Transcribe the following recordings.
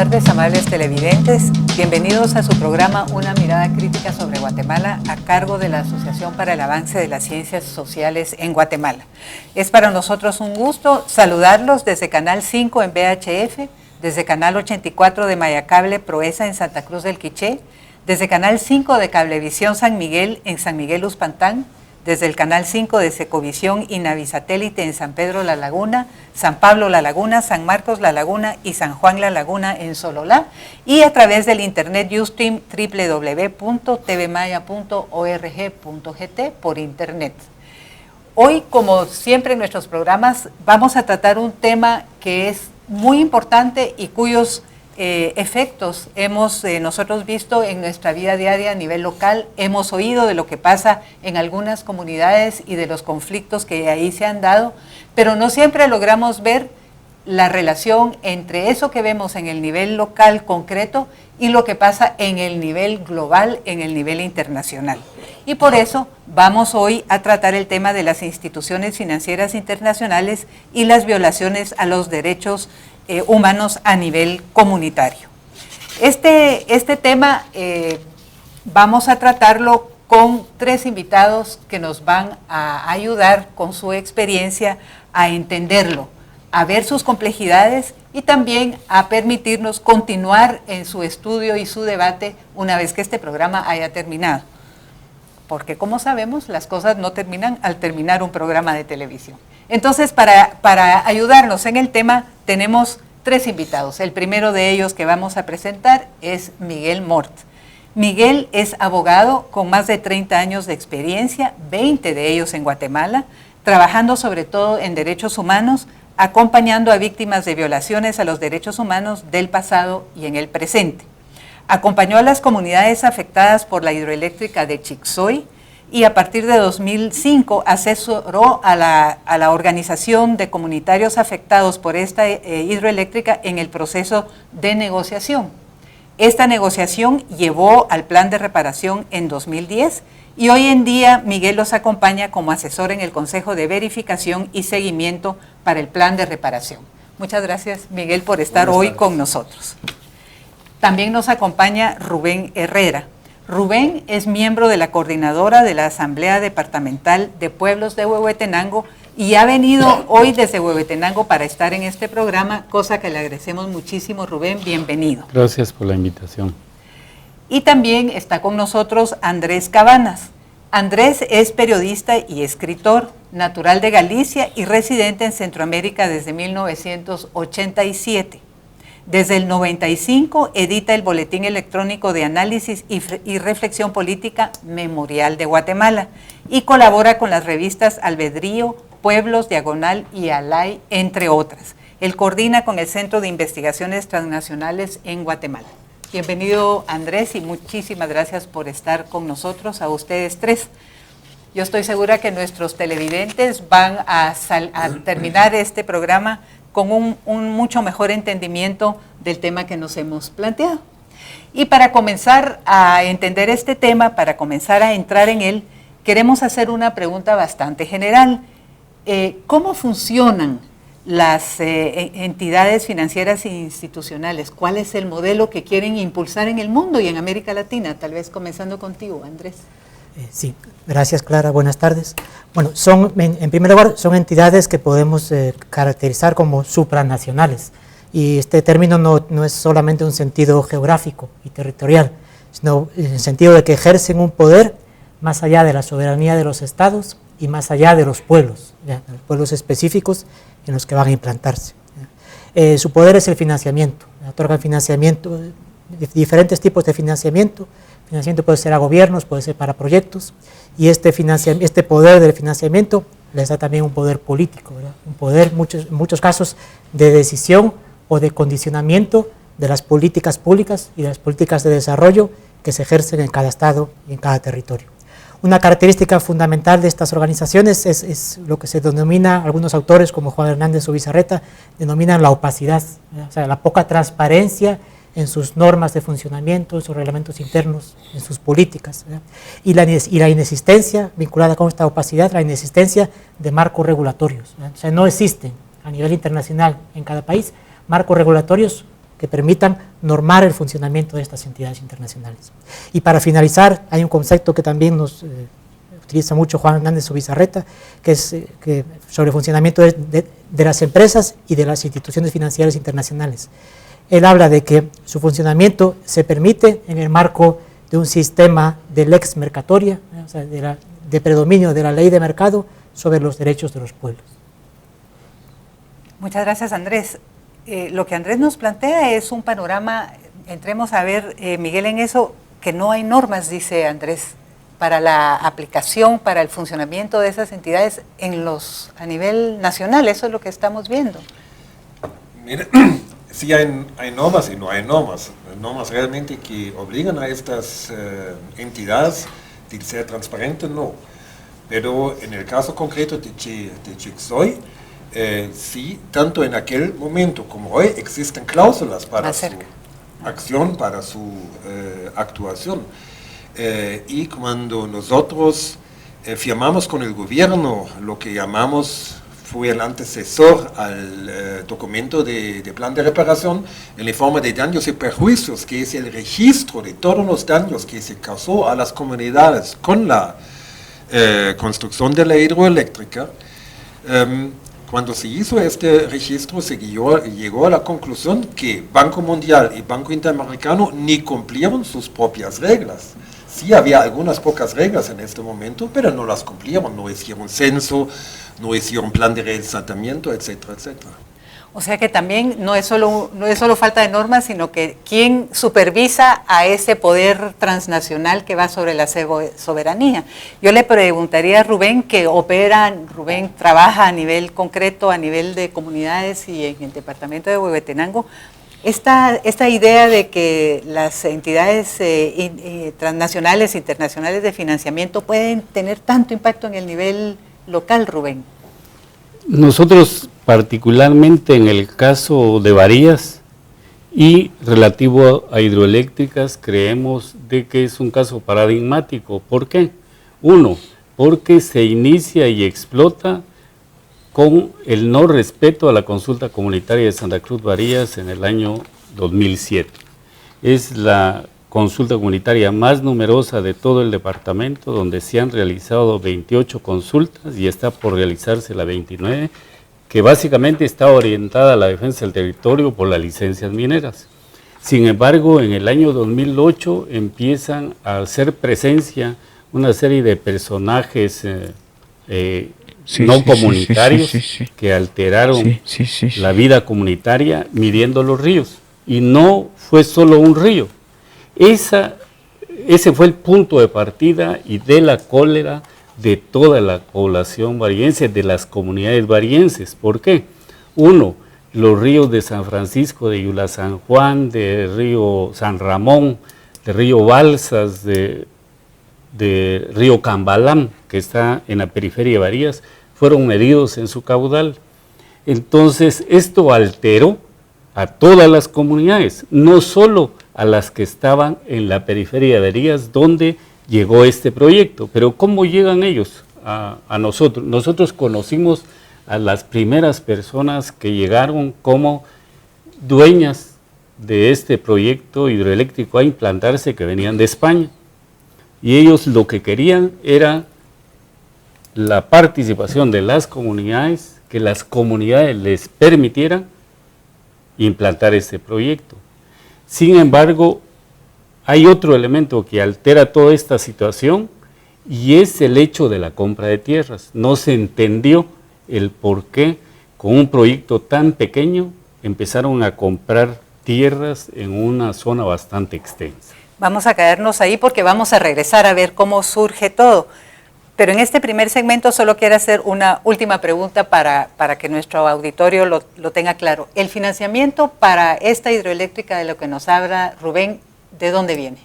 tardes, amables televidentes. Bienvenidos a su programa Una mirada crítica sobre Guatemala, a cargo de la Asociación para el Avance de las Ciencias Sociales en Guatemala. Es para nosotros un gusto saludarlos desde Canal 5 en VHF, desde Canal 84 de Mayacable Proeza en Santa Cruz del Quiché, desde Canal 5 de Cablevisión San Miguel en San Miguel Uspantán, desde el Canal 5 de Secovisión y Navisatélite en San Pedro La Laguna, San Pablo La Laguna, San Marcos La Laguna y San Juan La Laguna en Sololá, y a través del internet Ustream www.tvmaya.org.gt por internet. Hoy, como siempre en nuestros programas, vamos a tratar un tema que es muy importante y cuyos efectos hemos nosotros visto en nuestra vida diaria a nivel local, hemos oído de lo que pasa en algunas comunidades y de los conflictos que ahí se han dado, pero no siempre logramos ver la relación entre eso que vemos en el nivel local concreto y lo que pasa en el nivel global, en el nivel internacional. Y por eso vamos hoy a tratar el tema de las instituciones financieras internacionales y las violaciones a los derechos humanos a nivel comunitario. Este tema vamos a tratarlo con tres invitados que nos van a ayudar con su experiencia a entenderlo, a ver sus complejidades y también a permitirnos continuar en su estudio y su debate una vez que este programa haya terminado. Porque como sabemos, las cosas no terminan al terminar un programa de televisión. Entonces, para ayudarnos en el tema, tenemos tres invitados. El primero de ellos que vamos a presentar es Miguel Mort. Miguel es abogado con más de 30 años de experiencia, 20 de ellos en Guatemala, trabajando sobre todo en derechos humanos, acompañando a víctimas de violaciones a los derechos humanos del pasado y en el presente. Acompañó a las comunidades afectadas por la hidroeléctrica de Chixoy y a partir de 2005 asesoró a la organización de comunitarios afectados por esta hidroeléctrica en el proceso de negociación. Esta negociación llevó al plan de reparación en 2010 y hoy en día Miguel los acompaña como asesor en el Consejo de Verificación y Seguimiento para el plan de reparación. Muchas gracias, Miguel, por estar hoy con nosotros. También nos acompaña Rubén Herrera. Rubén es miembro de la coordinadora de la Asamblea Departamental de Pueblos de Huehuetenango y ha venido hoy desde Huehuetenango para estar en este programa, cosa que le agradecemos muchísimo. Rubén, bienvenido. Gracias por la invitación. Y también está con nosotros Andrés Cabanas. Andrés es periodista y escritor, natural de Galicia y residente en Centroamérica desde 1987. Desde el 95 edita el Boletín Electrónico de Análisis y Reflexión Política Memorial de Guatemala y colabora con las revistas Albedrío, Pueblos, Diagonal y Alay, entre otras. Él coordina con el Centro de Investigaciones Transnacionales en Guatemala. Bienvenido, Andrés, y muchísimas gracias por estar con nosotros, a ustedes tres. Yo estoy segura que nuestros televidentes van a terminar este programa con un mucho mejor entendimiento del tema que nos hemos planteado. Y para comenzar a entender este tema, para comenzar a entrar en él, queremos hacer una pregunta bastante general. ¿Cómo funcionan las entidades financieras e institucionales? ¿Cuál es el modelo que quieren impulsar en el mundo y en América Latina? Tal vez comenzando contigo, Andrés. Sí, gracias, Clara, buenas tardes. Bueno, en primer lugar, son entidades que podemos caracterizar como supranacionales, y este término no es solamente un sentido geográfico y territorial, sino en el sentido de que ejercen un poder más allá de la soberanía de los estados y más allá de los pueblos, los pueblos específicos en los que van a implantarse. Su poder es el financiamiento, otorgan financiamiento, diferentes tipos de financiamiento. Financiamiento puede ser a gobiernos, puede ser para proyectos, y este poder del financiamiento les da también un poder político, ¿verdad? Un poder, en muchos casos, de decisión o de condicionamiento de las políticas públicas y de las políticas de desarrollo que se ejercen en cada estado y en cada territorio. Una característica fundamental de estas organizaciones es lo que se denomina, algunos autores como Juan Hernández o Bizarreta, denominan la opacidad, ¿verdad? O sea, la poca transparencia en sus normas de funcionamiento, en sus reglamentos internos, en sus políticas, ¿verdad? Y la inexistencia, vinculada con esta opacidad, la inexistencia de marcos regulatorios, ¿verdad? O sea, no existen a nivel internacional en cada país marcos regulatorios que permitan normar el funcionamiento de estas entidades internacionales. Y para finalizar, hay un concepto que también nos utiliza mucho Juan Hernández Ubizarreta, que es sobre el funcionamiento de las empresas y de las instituciones financieras internacionales. Él habla de que su funcionamiento se permite en el marco de un sistema de lex mercatoria, o sea, de predominio de la ley de mercado sobre los derechos de los pueblos. Muchas gracias, Andrés. Lo que Andrés nos plantea es un panorama, entremos a ver, Miguel, en eso, que no hay normas, dice Andrés, para la aplicación, para el funcionamiento de esas entidades a nivel nacional. Eso es lo que estamos viendo. Mira, sí hay normas y no hay normas. Normas realmente que obligan a estas entidades de ser transparentes, no. Pero en el caso concreto de Chixoy, sí, tanto en aquel momento como hoy existen cláusulas para su acción, para su actuación. Y cuando nosotros firmamos con el gobierno lo que llamamos, fue el antecesor al documento de plan de reparación, en la forma de daños y perjuicios, que es el registro de todos los daños que se causó a las comunidades con la construcción de la hidroeléctrica. Cuando se hizo este registro, se llegó a la conclusión que Banco Mundial y Banco Interamericano ni cumplieron sus propias reglas. Sí había algunas pocas reglas en este momento, pero no las cumplieron, no hicieron censo, no hicieron plan de reasentamiento, etcétera, etcétera. O sea que también no es solo falta de normas, sino que quién supervisa a ese poder transnacional que va sobre la soberanía. Yo le preguntaría a Rubén, Rubén trabaja a nivel concreto, a nivel de comunidades y en el departamento de Huehuetenango, esta idea de que las entidades transnacionales, internacionales de financiamiento pueden tener tanto impacto en el nivel local, Rubén. Nosotros, particularmente en el caso de Varías y relativo a hidroeléctricas, creemos de que es un caso paradigmático. ¿Por qué? Uno, porque se inicia y explota con el no respeto a la consulta comunitaria de Santa Cruz Varías en el año 2007. Es la consulta comunitaria más numerosa de todo el departamento, donde se han realizado 28 consultas y está por realizarse la 29, que básicamente está orientada a la defensa del territorio por las licencias mineras. Sin embargo, en el año 2008 empiezan a hacer presencia una serie de personajes no comunitarios que alteraron la vida comunitaria midiendo los ríos. Y no fue solo un río. Ese fue el punto de partida y de la cólera de toda la población variense, de las comunidades varienses. ¿Por qué? Uno, los ríos de San Francisco, de Yula San Juan, de río San Ramón, de río Balsas, de río Cambalam, que está en la periferia de Varías, fueron medidos en su caudal. Entonces, esto alteró a todas las comunidades, no solo a las que estaban en la periferia de Varías, donde llegó este proyecto. Pero ¿cómo llegan ellos a nosotros? Nosotros conocimos a las primeras personas que llegaron como dueñas de este proyecto hidroeléctrico a implantarse, que venían de España. Y ellos lo que querían era la participación de las comunidades, que las comunidades les permitieran implantar este proyecto. Sin embargo, hay otro elemento que altera toda esta situación y es el hecho de la compra de tierras. No se entendió el por qué con un proyecto tan pequeño empezaron a comprar tierras en una zona bastante extensa. Vamos a quedarnos ahí porque vamos a regresar a ver cómo surge todo. Pero en este primer segmento solo quiero hacer una última pregunta para que nuestro auditorio lo tenga claro. El financiamiento para esta hidroeléctrica de lo que nos habla Rubén, ¿de dónde viene?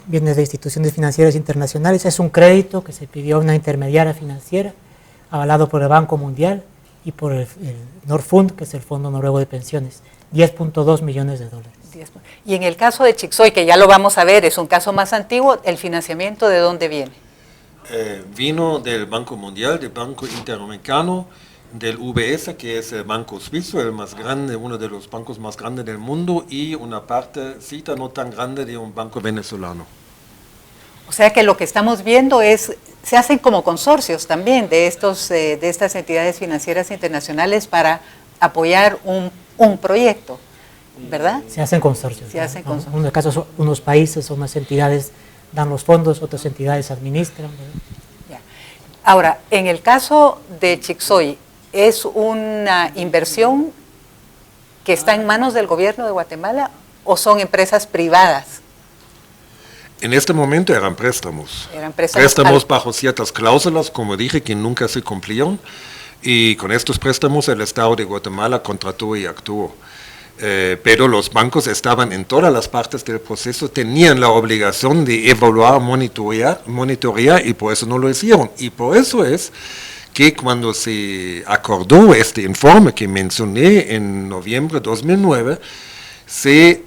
Viene de instituciones financieras internacionales. Es un crédito que se pidió a una intermediaria financiera, avalado por el Banco Mundial y por el Norfund, que es el Fondo Noruego de Pensiones, $10.2 millones. Y en el caso de Chixoy, que ya lo vamos a ver, es un caso más antiguo, ¿el financiamiento de dónde viene? Vino del Banco Mundial, del Banco Interamericano. del UBS, que es el banco suizo, el más grande, uno de los bancos más grandes del mundo, y una partecita no tan grande de un banco venezolano. O sea que lo que estamos viendo es, se hacen como consorcios también de estas entidades financieras internacionales para apoyar un proyecto, ¿verdad? Se hacen consorcios. Se hacen consorcios. En unos casos, unos países o unas entidades dan los fondos, otras entidades administran, ¿verdad? Ya. Ahora, en el caso de Chixoy, ¿es una inversión que está en manos del gobierno de Guatemala o son empresas privadas? En este momento eran préstamos. Eran préstamos Bajo ciertas cláusulas, como dije, que nunca se cumplieron. Y con estos préstamos el Estado de Guatemala contrató y actuó. Pero los bancos estaban en todas las partes del proceso, tenían la obligación de evaluar, monitorear y por eso no lo hicieron. Y por eso es que cuando se acordó este informe que mencioné en noviembre de 2009, se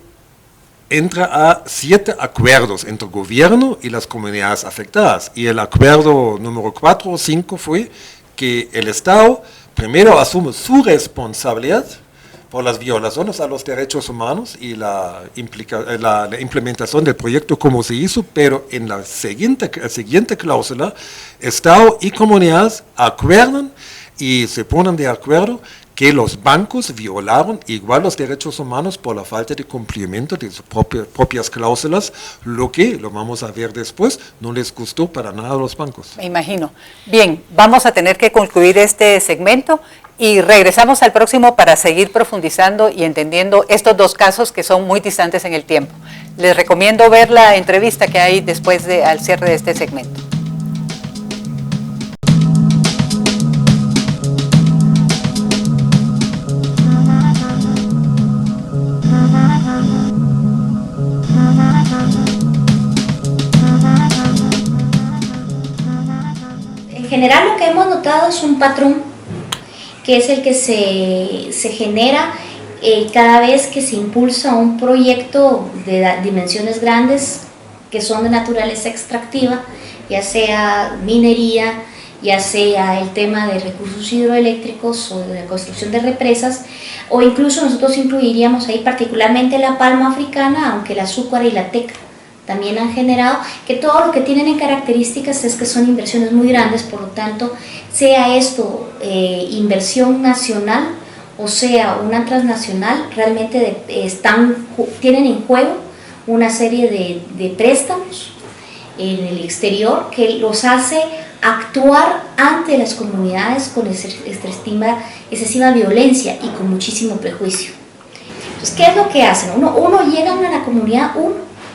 entra a 7 acuerdos entre el gobierno y las comunidades afectadas. Y el acuerdo número 4 o 5 fue que el Estado primero asume su responsabilidad por las violaciones a los derechos humanos y la implementación del proyecto como se hizo, pero en la siguiente cláusula, Estado y comunidades acuerdan y se ponen de acuerdo que los bancos violaron igual los derechos humanos por la falta de cumplimiento de sus propias cláusulas, lo que, lo vamos a ver después, no les gustó para nada a los bancos. Me imagino. Bien, vamos a tener que concluir este segmento y regresamos al próximo para seguir profundizando y entendiendo estos dos casos que son muy distantes en el tiempo. Les recomiendo ver la entrevista que hay después al cierre de este segmento. En general lo que hemos notado es un patrón que es el que se genera cada vez que se impulsa un proyecto de dimensiones grandes que son de naturaleza extractiva, ya sea minería, ya sea el tema de recursos hidroeléctricos o de la construcción de represas, o incluso nosotros incluiríamos ahí particularmente la palma africana, aunque el azúcar y la teca también han generado, que todo lo que tienen en características es que son inversiones muy grandes, por lo tanto, sea esto inversión nacional o sea una transnacional, realmente tienen en juego una serie de préstamos en el exterior que los hace actuar ante las comunidades con excesiva violencia y con muchísimo prejuicio. Entonces, ¿qué es lo que hacen? Uno llega a la comunidad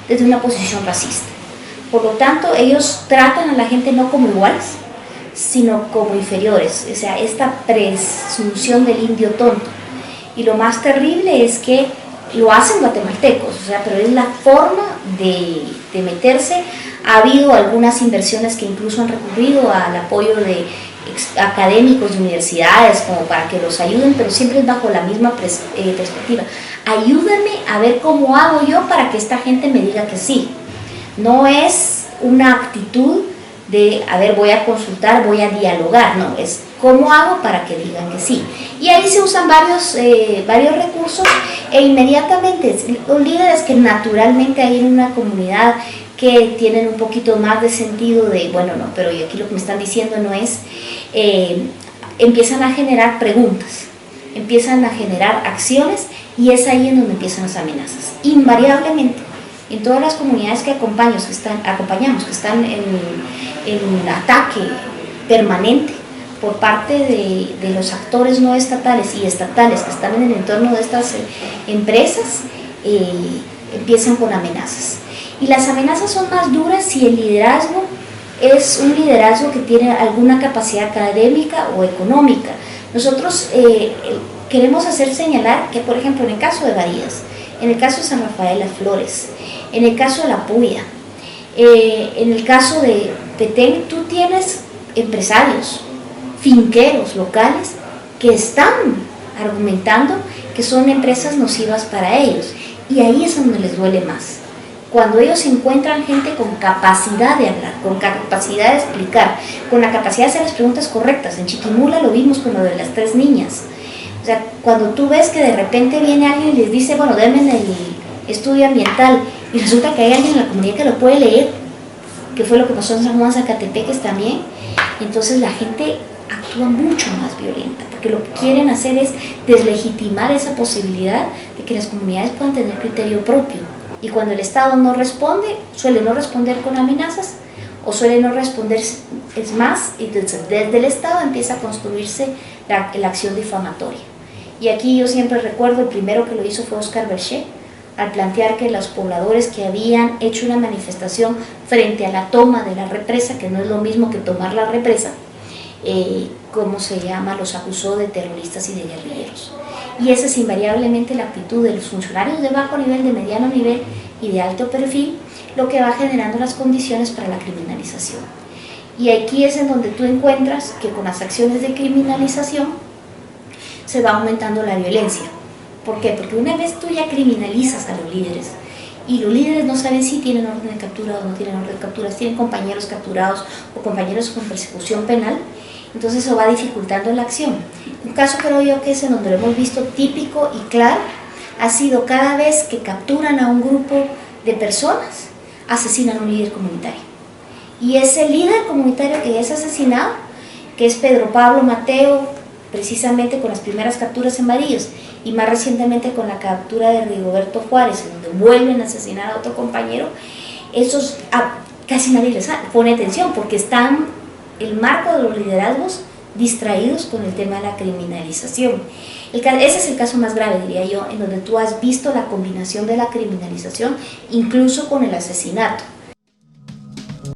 desde una posición racista. Por lo tanto, ellos tratan a la gente no como iguales, sino como inferiores. O sea, esta presunción del indio tonto. Y lo más terrible es que lo hacen guatemaltecos, o sea, pero es la forma de meterse. Ha habido algunas inversiones que incluso han recurrido al apoyo de académicos de universidades como para que los ayuden, pero siempre es bajo la misma perspectiva. Ayúdame a ver cómo hago yo para que esta gente me diga que sí. No es una actitud de, a ver, voy a consultar, voy a dialogar, no, es cómo hago para que digan que sí. Y ahí se usan varios recursos e inmediatamente los líderes que naturalmente hay en una comunidad que tienen un poquito más de sentido de, bueno, no, pero aquí lo que me están diciendo no es, empiezan a generar preguntas, empiezan a generar acciones y es ahí en donde empiezan las amenazas. Invariablemente, en todas las comunidades que acompañamos, que están en ataque permanente por parte de los actores no estatales y estatales que están en el entorno de estas empresas, empiezan con amenazas. Y las amenazas son más duras si el liderazgo es un liderazgo que tiene alguna capacidad académica o económica. Nosotros queremos hacer señalar que, por ejemplo, en el caso de Varías, en el caso de San Rafael Las Flores, en el caso de La Puya, en el caso de Petén, tú tienes empresarios, finqueros locales que están argumentando que son empresas nocivas para ellos, y ahí es donde les duele más. cuando ellos encuentran gente con capacidad de hablar, con capacidad de explicar, con la capacidad de hacer las preguntas correctas. En Chiquimula lo vimos con lo de las 3 niñas. O sea, cuando tú ves que de repente viene alguien y les dice, bueno, denme el estudio ambiental, y resulta que hay alguien en la comunidad que lo puede leer, que fue lo que pasó en San Juan Zacatepeques también, entonces la gente actúa mucho más violenta, porque lo que quieren hacer es deslegitimar esa posibilidad de que las comunidades puedan tener criterio propio. Y cuando el Estado no responde, suele no responder con amenazas, o suele no responder, es más, y desde el Estado empieza a construirse la acción difamatoria. Y aquí yo siempre recuerdo, el primero que lo hizo fue Oscar Berger, al plantear que los pobladores que habían hecho una manifestación frente a la toma de la represa, que no es lo mismo que tomar la represa, los acusó de terroristas y de guerrilleros. Y esa es invariablemente la actitud de los funcionarios de bajo nivel, de mediano nivel y de alto perfil, lo que va generando las condiciones para la criminalización. Y aquí es en donde tú encuentras que con las acciones de criminalización se va aumentando la violencia. ¿Por qué? Porque una vez tú ya criminalizas a los líderes, y los líderes no saben si tienen orden de captura o no tienen orden de captura, si tienen compañeros capturados o compañeros con persecución penal, entonces eso va dificultando la acción. Un caso creo yo que es en donde lo hemos visto típico y claro, ha sido cada vez que capturan a un grupo de personas, asesinan a un líder comunitario. Y ese líder comunitario que es asesinado, que es Pedro Pablo Mateo, precisamente con las primeras capturas en Varillos, y más recientemente con la captura de Rigoberto Juárez, en donde vuelven a asesinar a otro compañero, esos casi nadie les pone atención, porque están el marco de los liderazgos distraídos con el tema de la criminalización. Ese es el caso más grave, diría yo, en donde tú has visto la combinación de la criminalización incluso con el asesinato.